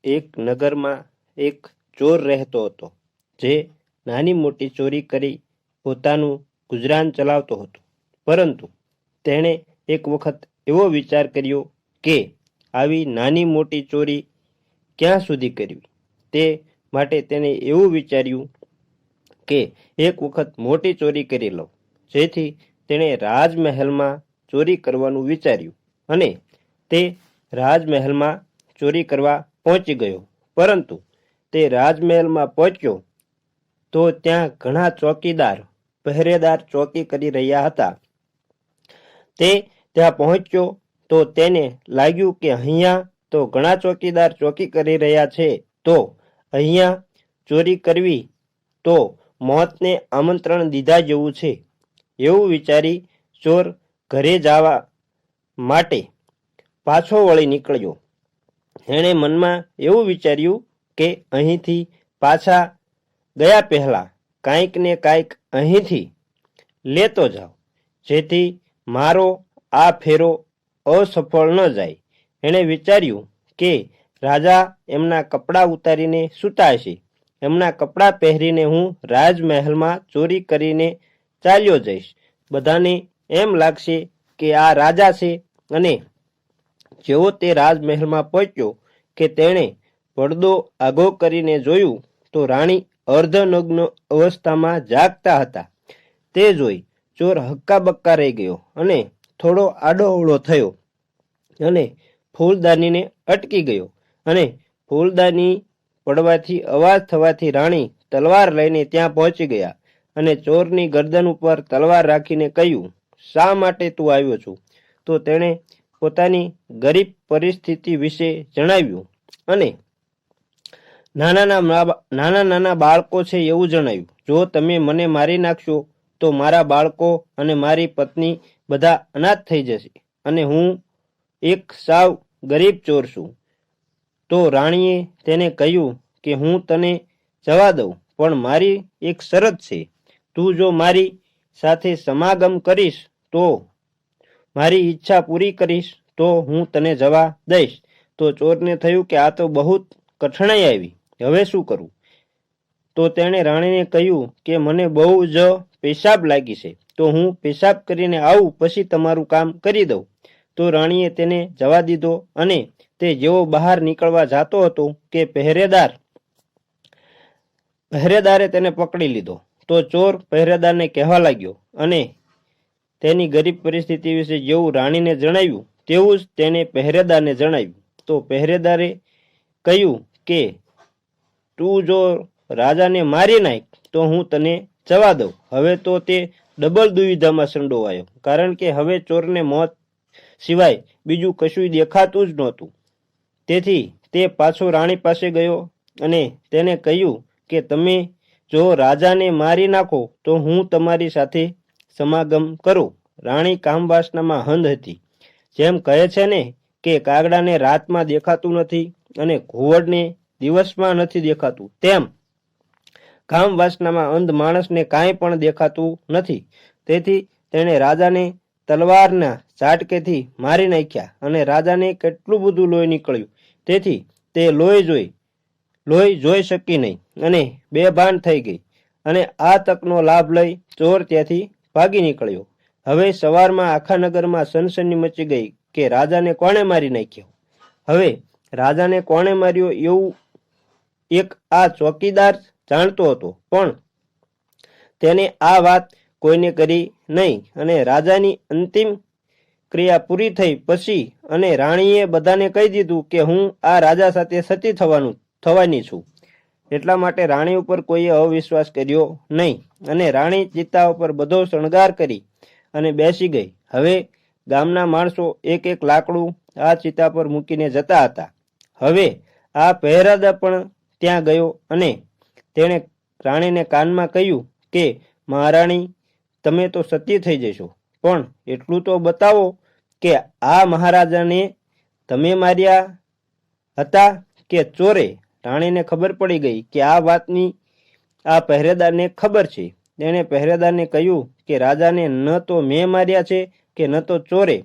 એક નગરમાં એક ચોર રહેતો હતો, જે નાની મોટી ચોરી કરી પોતાનું ગુજરાન ચલાવતો હતો. પરંતુ તેણે એક વખત એવો વિચાર કર્યો કે આવી નાની મોટી ચોરી ક્યાં સુધી કરવી. તે માટે તેણે એવું વિચાર્યું કે એક વખત મોટી ચોરી કરી લઉં. જેથી તેણે રાજમહેલમાં ચોરી કરવાનું વિચાર્યું અને તે રાજમહેલમાં ચોરી કરવા પહોંચી ગયો. પરંતુ તે રાજમહેલમાં પહોંચ્યો તો ત્યાં ઘણા ચોકીદાર પહેરેદાર ચોકી કરી રહ્યા હતા. તે ત્યાં પહોંચ્યો તો તેને લાગ્યું કે અહીંયા તો ઘણા ચોકીદાર ચોકી કરી રહ્યા છે, તો અહીંયા ચોરી કરવી તો મોતને આમંત્રણ દીધા જેવું છે. એવું વિચારી ચોર ઘરે જવા માટે પાછો વળી નીકળ્યો. એણે મનમાં એવું વિચાર્યું કે અહીંથી પાછા ગયા પહેલાં કાંઈક ને કાંઈક અહીંથી લેતો જાઉં, જેથી મારો આ ફેરો અસફળ ન જાય. એણે વિચાર્યું કે રાજા એમના કપડાં ઉતારીને સૂતા હશે. એમના કપડાં પહેરીને હું રાજમહેલમાં ચોરી કરીને ચાલ્યો જઈશ. બધાને એમ લાગશે કે આ રાજા છે. અને જેવો તે રાજમહેલમાં પહોંચ્યો કે તેણે પડદો આઘો કરીને જોયું તો રાણી અર્ધનગ્ન અવસ્થામાં જાગતા હતા. તે જોઈ ચોર હક્કાબક્કા રહી ગયો અને થોડો આડોઅવળો થયો અને ફૂલદાનીને અટકી ગયો. અને ફૂલદાની પડવાથી અવાજ થવાથી રાણી તલવાર લઈને ત્યાં પહોંચી ગયા અને ચોરની ગરદન ઉપર તલવાર રાખીને કહ્યું, શા માટે તું આવ્યો છું? તો તેણે પોતાની ગરીબ પરિસ્થિતિ વિશે જણાવ્યું અને નાના બાળકો છે એવું જણાવ્યું. જો તમે મને મારી નાખશો તો મારા બાળકો અને મારી પત્ની બધા અનાથ થઈ જશે અને હું એક સાવ ગરીબ ચોર છું. તો રાણીએ તેને કહ્યું કે હું તને જવા દઉં, પણ મારી એક શરત છે. તું જો મારી સાથે સમાગમ કરીશ, તો મારી ઈચ્છા પૂરી કરીશ, તો હું તને જવા દઈશ. તો ચોરને થયું કે આ તો બહુ કઠણાઈ આવી, હવે શું કરું? તો તેણે રાણીને કહ્યું કે મને બહુ જ પેશાબ લાગી છે, તો હું પેશાબ કરીને આવું પછી તમારું કામ કરી દઉં. તો રાણીએ તેને જવા દીધો અને તે જેવો બહાર નીકળવા જતો હતો કે પહેરેદારે તેને પકડી લીધો. તો ચોર પહેરેદારને કહેવા લાગ્યો અને તેની ગરીબ પરિસ્થિતિ વિશે જેવું રાણીને જણાવ્યું તેવું જ તેને પહેરેદારને જણાવ્યું. તો પહેરેદારે કહ્યું કે તું જો રાજાને મારી નાખ તો હું તને જવા દઉં. હવે તો તે ડબલ દુવિધામાં સંડોવાયો, કારણ કે હવે ચોરને મોત સિવાય બીજું કશું દેખાતું જ નહોતું. તેથી તે પાછો રાણી પાસે ગયો અને તેને કહ્યું કે તમે જો રાજાને મારી નાખો તો હું તમારી સાથે સમાગમ કરું. રાણી કામવાસનામાં અંધ હતી. જેમ કહે છે ને કે કાગડાને રાતમાં દેખાતું નથી અને ઘુવડને દિવસમાં નથી દેખાતું, તેમ કામવાસનામાં અંધ માણસને કાંઈ પણ દેખાતું નથી. તેથી તેણે રાજાને તલવારના ઝાટકેથી મારી નાખ્યા અને રાજાને કેટલું બધું લોહી નીકળ્યું. તેથી તે લોહી જોઈ શકી નહીં અને બેભાન થઈ ગઈ. અને આ તકનો લાભ લઈ ચોર ત્યાંથી ભાગી નીકળ્યો. હવે સવારમાં આખા નગરમાં સનસની મચી ગઈ કે રાજાને કોણે મારી નાખ્યો. હવે રાજાને કોણે માર્યો એવું એક આ ચોકીદાર જાણતો હતો, પણ તેને આ વાત કોઈને કરી નહીં. અને રાજાની અંતિમ ક્રિયા પૂરી થઈ પછી અને રાણીએ બધાને કહી દીધું કે હું આ રાજા સાથે સતી થવાની છું. એટલા માટે રાણી ઉપર કોઈએ અવિશ્વાસ કર્યો નહીં અને રાણી ચિત્તા ઉપર બધો શણગાર કરી અને બેસી ગઈ. હવે ગામના માણસો એક એક લાકડું આ ચિત્તા પર મૂકીને જતા હતા. હવે આ પહેરાદા પણ ત્યાં ગયો અને તેણે રાણીને કાનમાં કહ્યું કે મહારાણી, તમે તો સતી થઈ જશો, પણ એટલું તો બતાવો કે આ મહારાજાને તમે માર્યા હતા કે ચોરે? રાણીને ખબર પડી ગઈ કે આ વાતની આ પહેરેદારને ખબર છે. તેણે પહેરેદારને કહ્યું કે રાજાને ન તો મેં માર્યા છે કે ન તો ચોરે,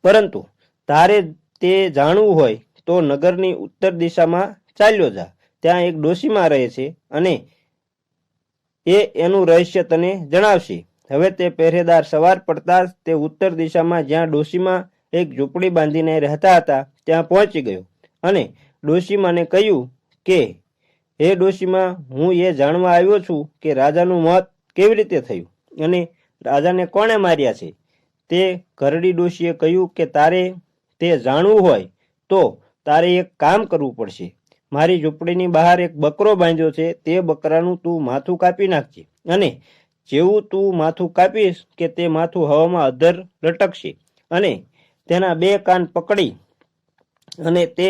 પરંતુ તારે તે જાણવું હોય તો નગરની ઉત્તર દિશામાં ચાલ્યો જા. ત્યાં એક ડોશીમાં રહે છે અને એ એનું રહસ્ય તને જણાવશે. હવે તે પહેરેદાર સવાર પડતા જ તે ઉત્તર દિશામાં જ્યાં ડોશીમાં એક ઝૂંપડી બાંધીને રહેતા હતા ત્યાં પહોંચી ગયો અને ડોશીમાને કહ્યું કે હે ડોશીમા, હું એ જાણવા આવ્યો છું કે રાજાનું મોત કેવી રીતે થયું અને રાજાને કોણે માર્યા છે. તે ઘરડી ડોશીએ કહ્યું કે તારે તે જાણવું હોય તો તારે એક કામ કરવું પડશે. મારી ઝૂંપડીની બહાર એક બકરો બાંધ્યો છે, તે બકરાનું તું માથું કાપી નાખજે અને જેવું તું માથું કાપીશ કે તે માથું હવામાં અધર લટકશે અને તેના 2 કાન પકડી અને તે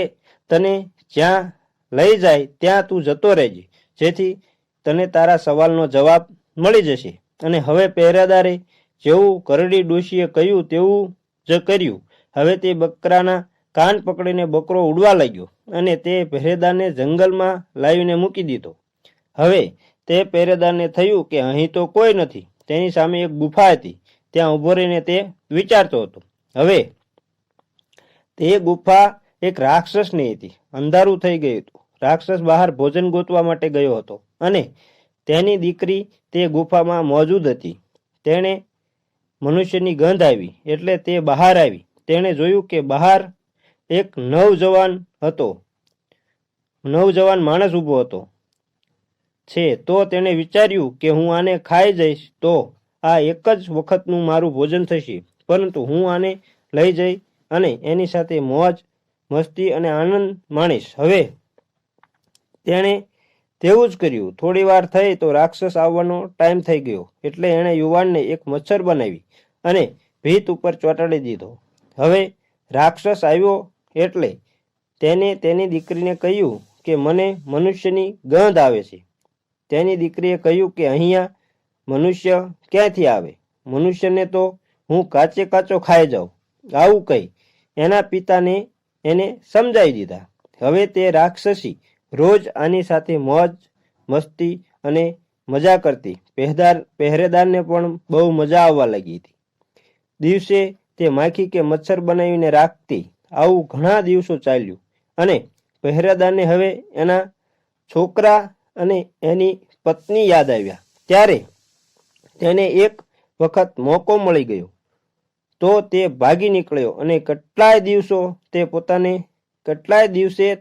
તને જ્યાં લઈ જાય ત્યાં તું જતો રહેજે, જેથી તને તારા સવાલનો જવાબ મળી જશે. અને હવે પહેરેદારે જેવું ઘરડી ડોશીએ કહ્યું તેવું જ કર્યું. હવે તે બકરાના કાન પકડીને બકરો ઉડવા લાગ્યો અને તે પહેરેદારને જંગલમાં લાવીને મૂકી દીધો. હવે તે પહેરેદારને થયું કે અહીં તો કોઈ નથી. તેની સામે એક ગુફા હતી. ત્યાં ઊભો રહીને તે વિચારતો હતો. હવે તે ગુફા એક રાક્ષસની હતી. અંધારું થઈ ગયું હતું. રાક્ષસ બહાર ભોજન ગોતવા માટે ગયો હતો અને તેની દીકરી તે ગુફામાં મોજૂદ હતી. તેણે મનુષ્યની ગંધ આવી એટલે તે બહાર આવી. તેણે જોયું કે બહાર એક નવજવાન માણસ ઊભો હતો છે. તો તેણે વિચાર્યું કે હું આને ખાઈ જઈશ તો આ એક જ વખતનું મારું ભોજન થશે, પરંતુ હું આને લઈ જઈ અને એની સાથે મોજ મસ્તી અને આનંદ માણીશ. હવે તેણે તેવું જ કર્યું. થોડી વાર થઈ તો રાક્ષસ આવવાનો ટાઈમ થઈ ગયો એટલે એણે યુવાનને એક મચ્છર બનાવી અને ભીત ઉપર ચોંટાડી દીધો. હવે રાક્ષસ આવ્યો એટલે તેને તેની દીકરીને કહ્યું કે મને મનુષ્યની ગંધ આવે છે. તેની દીકરીએ કહ્યું કે અહીંયા મનુષ્ય ક્યાંથી આવે? મનુષ્યને તો હું કાચે કાચો ખાઈ જાઉં. આવું કહી એના પિતાને એને સમજાવી દીધા. હવે તે રાક્ષસી રોજ આની સાથે મોજ મસ્તી અને મજા કરતી. પહેરેદારને પણ બહુ મજા આવવા લાગી હતી. દિવસે તે માખી કે મચ્છર બનાવીને રાખતી. આવું ઘણા દિવસો ચાલ્યું અને પહેરેદારને હવે એના છોકરા અને એની પત્ની યાદ આવ્યા. ત્યારે તેને એક વખત મોકો મળી ગયો તો તે ભાગી નીકળ્યો અને કેટલાય દિવસે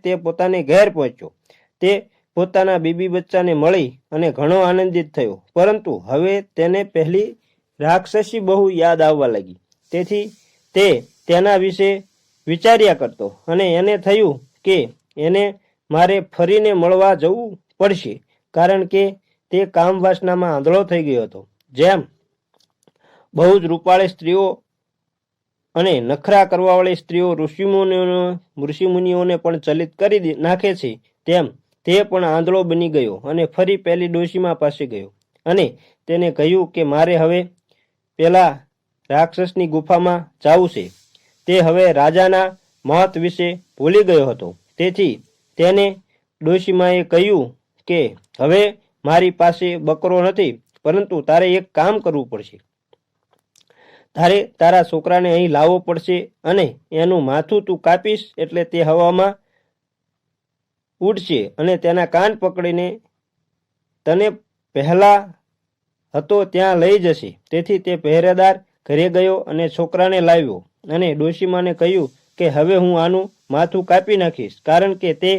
તે પોતાને ઘેર પહોંચ્યો. તે પોતાના બીબી બચ્ચાને મળી અને ઘણો આનંદિત થયો, પરંતુ હવે તેને પહેલી રાક્ષસી બહુ યાદ આવવા લાગી. તેથી તે તેના વિશે વિચાર્યા કરતો અને એને થયું કે એને મારે ફરીને મળવા જવું પડશે, કારણ કે તે કામવાસનામાં આંધળો થઈ ગયો હતો. જેમ બહુ જ રૂપાળી સ્ત્રીઓ અને નખરા કરવાવાળી સ્ત્રીઓ ઋષિમુનિઓને પણ ચલિત કરી નાખે છે, તેમ તે પણ આંધળો બની ગયો અને ફરી પેલી ડોશીમા પાસે ગયો અને તેને કહ્યું કે મારે હવે પેલા રાક્ષસની ગુફામાં જવું છે. તે હવે રાજાના મોત વિશે ભૂલી ગયો હતો. તેથી તેને ડોશીમાએ કહ્યું કે હવે મારી પાસે બકરો નથી, પરંતુ તારે એક કામ કરવું પડશે. તારે તારા છોકરાને અહીં લાવવો પડશે અને એનું માથું તું કાપીશ એટલે તે હવામાં ઉડશે અને તેના કાન પકડીને તને પહેલા હતો ત્યાં લઈ જશે. તેથી તે પહેરેદાર ઘરે ગયો અને છોકરાને લાવ્યો અને ડોશીમાને કહ્યું કે હવે હું આનું માથું કાપી નાખીશ, કારણ કે તે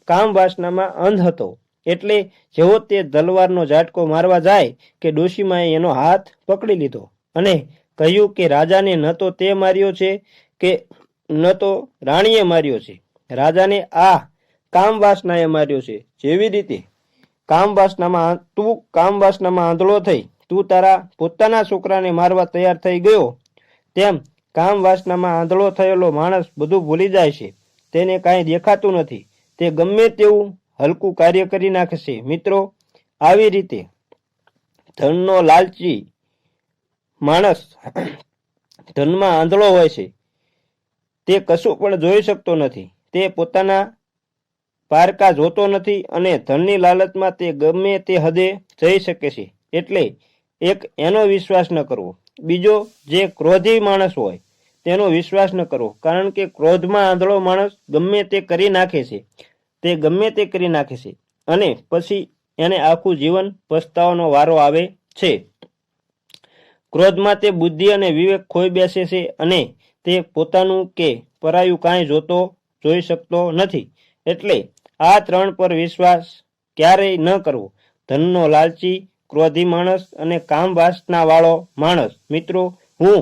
કામ વાસનામાં અંધ હતો. એટલે જેવો તે તલવારનો ઝાટકો મારવા જાય કે ડોશીમાએ એનો હાથ પકડી લીધો અને કહ્યું કે રાજાને ન તો તે માર્યો છે કે ન તો રાણીએ માર્યો છે. રાજાને આ કામ વાસનાએ માર્યો છે. જેવી રીતે તું કામ વાસનામાં આંધળો થઈ તું તારા પોતાના છોકરાને મારવા તૈયાર થઈ ગયો, તેમ કામ વાસનામાં આંધળો થયેલો માણસ બધું ભૂલી જાય છે. તેને કાંઈ દેખાતું નથી. તે ગમે તેવું હલકું કાર્ય કરી નાખે છે. મિત્રો, આવી રીતે ધનનો લાલચી માણસ ધનમાં આંધળો હોય છે. તે કશું પણ જોઈ શકતો નથી. તે પોતાના પારકા જોતો નથી અને ધનની લાલચમાં તે ગમે તે હદે જઈ શકે છે. એટલે એક એનો વિશ્વાસ ન કરવો. બીજો જે ક્રોધી માણસ હોય તેનો વિશ્વાસ ન કરો, કારણ કે ક્રોધમાં આંધળો માણસ ગમે તે કરી નાખે છે. તે ગમે તે કરી નાખે છે અને પછી એને આખું જીવન પસ્તાવાનો વારો આવે છે. ક્રોધમાં તે બુદ્ધિ અને વિવેક ખોઈ બેસે છે અને તે પોતાનું કે પરાયું કાંઈ જોઈ શકતો નથી. એટલે આ 3 પર વિશ્વાસ ક્યારેય ન કરવો. ધનનો લાલચી, ક્રોધી માણસ અને કામ વાસના વાળો માણસ. મિત્રો, હું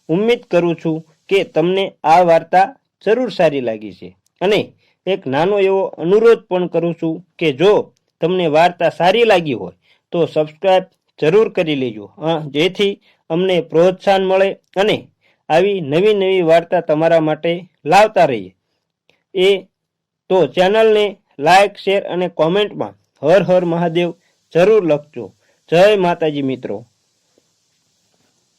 ઉમ્મીદ કરું છું કે તમને આ વાર્તા જરૂર સારી લાગી છે અને એક નાનો એવો અનુરોધ પણ કરું છું કે જો તમને વાર્તા સારી લાગી હોય તો સબસ્ક્રાઇબ જરૂર કરી લેજો, જેથી અમને પ્રોત્સાહન મળે અને આવી નવી નવી વાર્તા તમારા માટે લાવતા રહીએ. તો ચેનલને લાઇક, શેર અને કોમેન્ટમાં હર હર મહાદેવ જરૂર લખજો. જય માતાજી મિત્રો.